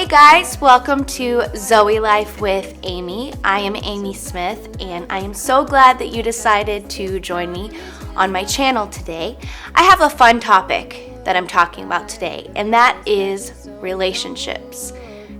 guys, welcome to Zoelife with Amy. I am Amy Smith, and I am so glad that you decided to join me on my channel today. I have a fun topic that I'm talking about today, and that is relationships.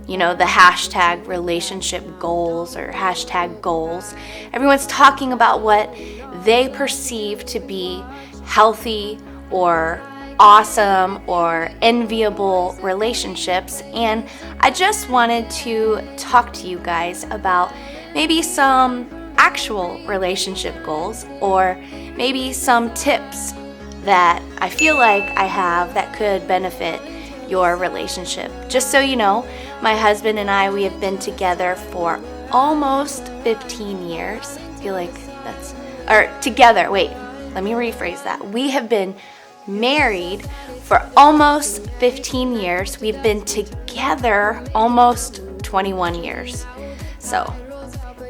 You know, the hashtag relationship goals or hashtag goals. Everyone's talking about what they perceive to be healthy or awesome or enviable relationships, and I just wanted to talk to you guys about maybe some actual relationship goals or maybe some tips that I feel like I have that could benefit your relationship. Just so you know, my husband and I, we have been together for almost 15 years. I feel like together, wait, let me rephrase that. We have been married for almost 15 years. We've been together almost 21 years. So,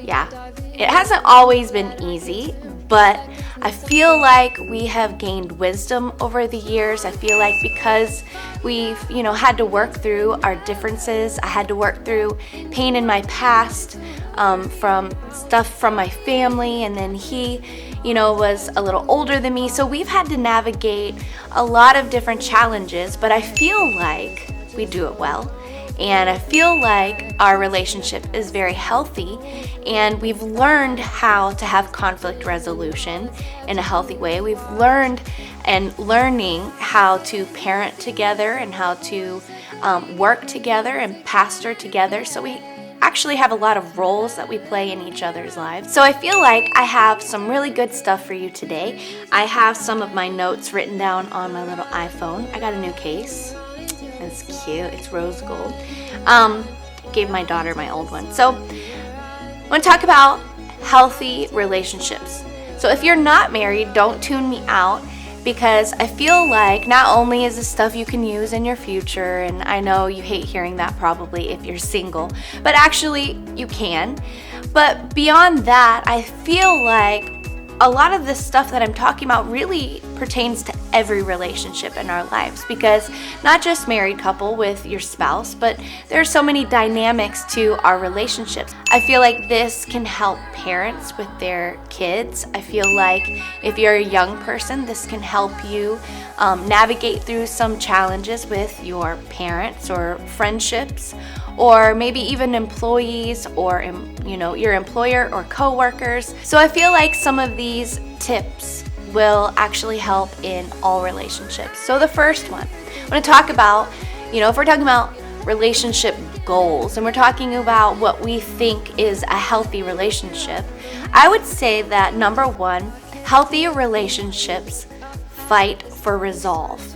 yeah, it hasn't always been easy, but I feel like we have gained wisdom over the years. I feel like because we've, had to work through our differences, I had to work through pain in my past, from stuff from my family, and then he was a little older than me, so we've had to navigate a lot of different challenges, but I feel like we do it well, and I feel like our relationship is very healthy, and we've learned how to have conflict resolution in a healthy way. We've learning how to parent together and how to work together and pastor together, so we actually have a lot of roles that we play in each other's lives. So I feel like I have some really good stuff for you today. I have some of my notes written down on my little iPhone. I got a new case. It's cute. It's rose gold. Gave my daughter my old one. So I want to talk about healthy relationships. So if you're not married, don't tune me out, because I feel like not only is this stuff you can use in your future, and I know you hate hearing that probably if you're single, but actually you can. But beyond that, I feel like a lot of this stuff that I'm talking about really pertains to every relationship in our lives, because not just married couple with your spouse, but there are so many dynamics to our relationships. I feel like this can help parents with their kids. I feel like if you're a young person, this can help you navigate through some challenges with your parents or friendships, or maybe even employees or your employer or coworkers. So I feel like some of these tips will actually help in all relationships. So the first one, I want to talk about, if we're talking about relationship goals and we're talking about what we think is a healthy relationship, I would say that number one, healthy relationships fight for resolve.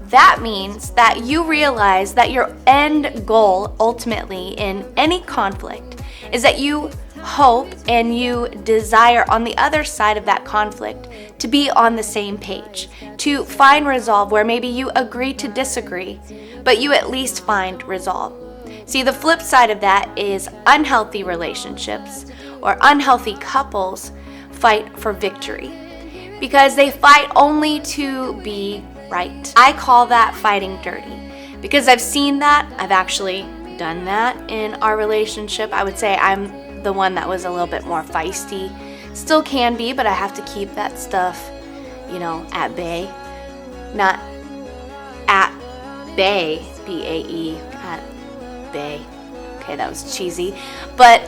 That means that you realize that your end goal ultimately in any conflict is that you hope and you desire on the other side of that conflict to be on the same page, to find resolve where maybe you agree to disagree, but you at least find resolve. See, the flip side of that is unhealthy relationships or unhealthy couples fight for victory, because they fight only to be right. I call that fighting dirty, because I've seen that. I've actually done that in our relationship. I would say I'm the one that was a little bit more feisty. Still can be, but I have to keep that stuff, at bay. Not at bay, B-A-E, at bay. Okay, that was cheesy. But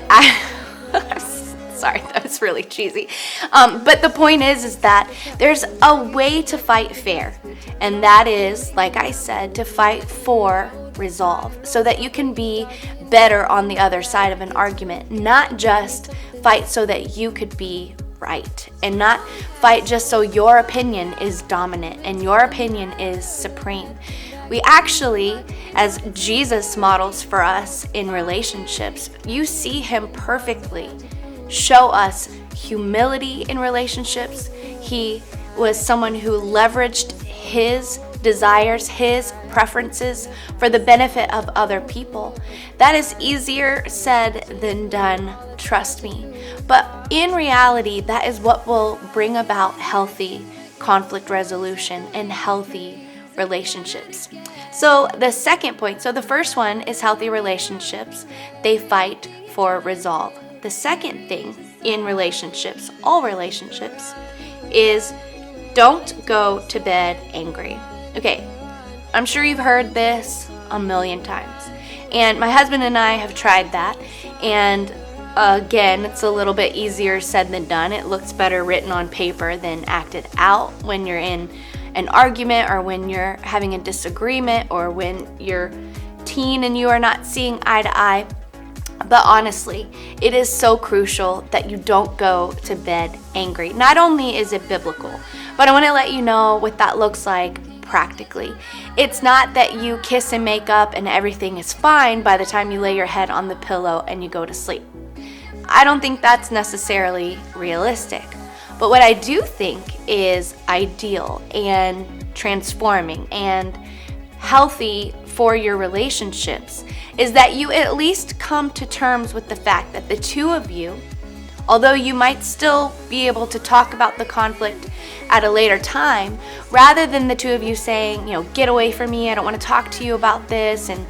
sorry, that was really cheesy. But the point is that there's a way to fight fair. And that is, like I said, to fight for resolve so that you can be better on the other side of an argument. Not just fight so that you could be right, and not fight just so your opinion is dominant and your opinion is supreme. We actually, as Jesus models for us in relationships, you see him perfectly show us humility in relationships. He was someone who leveraged his desires, his preferences for the benefit of other people. That is easier said than done, trust me. But in reality, that is what will bring about healthy conflict resolution and healthy relationships. So the second point, so the first one is healthy relationships. They fight for resolve. The second thing in relationships, all relationships, is don't go to bed angry. Okay, I'm sure you've heard this a million times. And my husband and I have tried that. And again, it's a little bit easier said than done. It looks better written on paper than acted out when you're in an argument or when you're having a disagreement or when you're teen and you are not seeing eye to eye. But honestly, it is so crucial that you don't go to bed angry. Not only is it biblical, but I want to let you know what that looks like practically. It's not that you kiss and make up and everything is fine by the time you lay your head on the pillow and you go to sleep. I don't think that's necessarily realistic. But what I do think is ideal and transforming and healthy for your relationships is that you at least come to terms with the fact that the two of you, although you might still be able to talk about the conflict at a later time, rather than the two of you saying, get away from me, I don't want to talk to you about this, and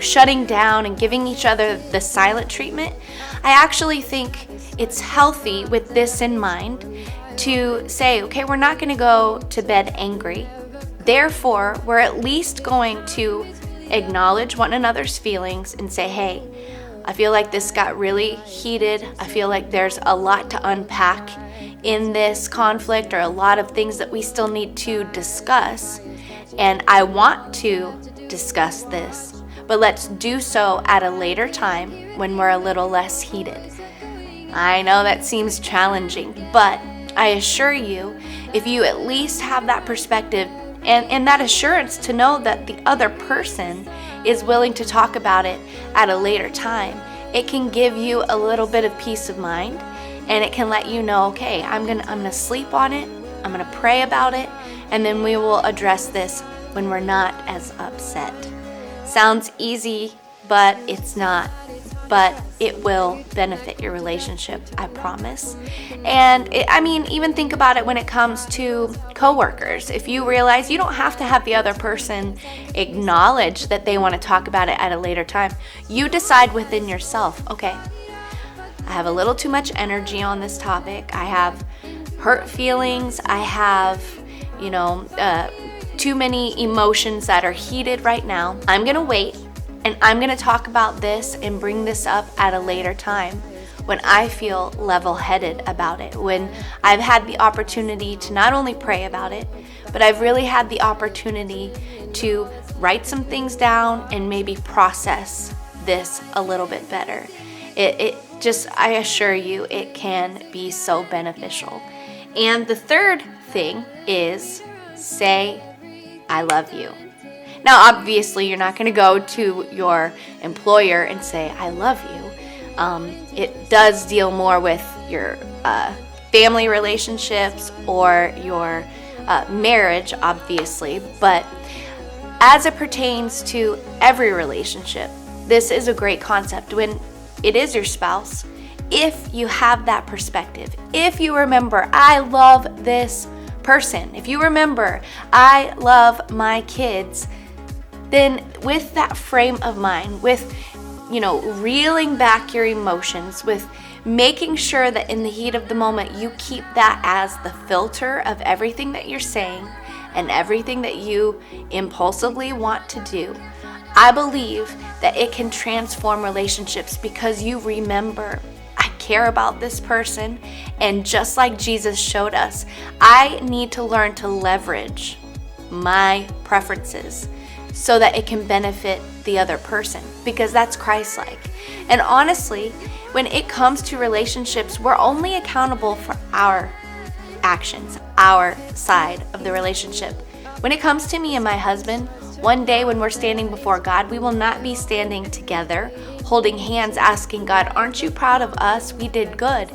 shutting down and giving each other the silent treatment, I actually think it's healthy with this in mind to say, okay, we're not going to go to bed angry. Therefore, we're at least going to acknowledge one another's feelings and say, hey, I feel like this got really heated. I feel like there's a lot to unpack in this conflict, or a lot of things that we still need to discuss. And I want to discuss this, but let's do so at a later time when we're a little less heated. I know that seems challenging, but I assure you, if you at least have that perspective and that assurance to know that the other person is willing to talk about it at a later time, it can give you a little bit of peace of mind, and it can let you know, okay, I'm gonna sleep on it, I'm gonna pray about it, and then we will address this when we're not as upset. Sounds easy, but it's not. But it will benefit your relationship, I promise. And even think about it when it comes to coworkers. If you realize you don't have to have the other person acknowledge that they want to talk about it at a later time, you decide within yourself, okay, I have a little too much energy on this topic. I have hurt feelings. I have, too many emotions that are heated right now. I'm going to wait. And I'm going to talk about this and bring this up at a later time when I feel level-headed about it, when I've had the opportunity to not only pray about it, but I've really had the opportunity to write some things down and maybe process this a little bit better. I assure you, it can be so beneficial. And the third thing is say, I love you. Now, obviously, you're not going to go to your employer and say, I love you. It does deal more with your family relationships or your marriage, obviously. But as it pertains to every relationship, this is a great concept. When it is your spouse, if you have that perspective, if you remember, I love this person, if you remember, I love my kids, then with that frame of mind, with, reeling back your emotions, with making sure that in the heat of the moment, you keep that as the filter of everything that you're saying and everything that you impulsively want to do, I believe that it can transform relationships because you remember, I care about this person, and just like Jesus showed us, I need to learn to leverage my preferences so that it can benefit the other person, because that's Christ-like. And honestly, when it comes to relationships, we're only accountable for our actions, our side of the relationship. When it comes to me and my husband, one day when we're standing before God, we will not be standing together, holding hands, asking God, aren't you proud of us? We did good.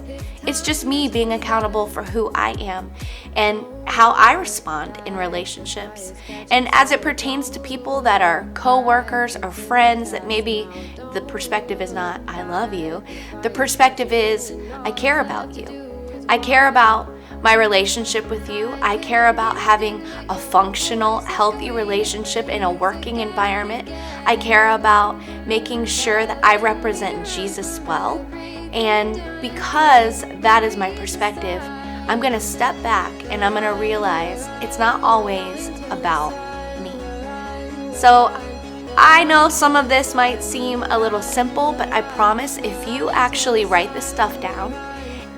It's just me being accountable for who I am and how I respond in relationships. And as it pertains to people that are co-workers or friends, that maybe the perspective is not, I love you. The perspective is, I care about you. I care about my relationship with you. I care about having a functional, healthy relationship in a working environment. I care about making sure that I represent Jesus well. And because that is my perspective, I'm going to step back and I'm going to realize it's not always about me. So I know some of this might seem a little simple, but I promise if you actually write this stuff down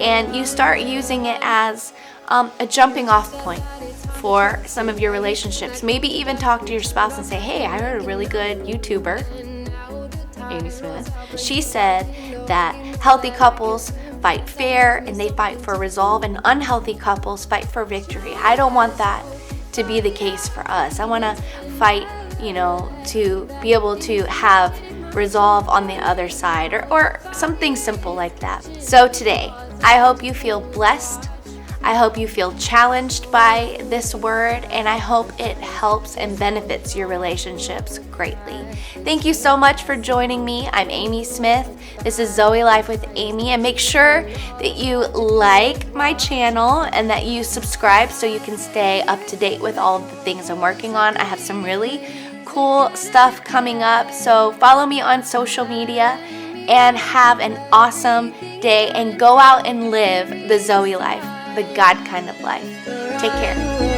and you start using it as a jumping off point for some of your relationships, maybe even talk to your spouse and say, hey, I heard a really good YouTuber, Amy Smith. She said that healthy couples fight fair and they fight for resolve, and unhealthy couples fight for victory. I don't want that to be the case for us. I want to fight, to be able to have resolve on the other side, or something simple like that. So today, I hope you feel blessed. I hope you feel challenged by this word, and I hope it helps and benefits your relationships greatly. Thank you so much for joining me. I'm Amy Smith. This is Zoelife with Amy, and make sure that you like my channel and that you subscribe so you can stay up to date with all of the things I'm working on. I have some really cool stuff coming up, so follow me on social media and have an awesome day and go out and live the Zoe life, the God kind of life. Take care.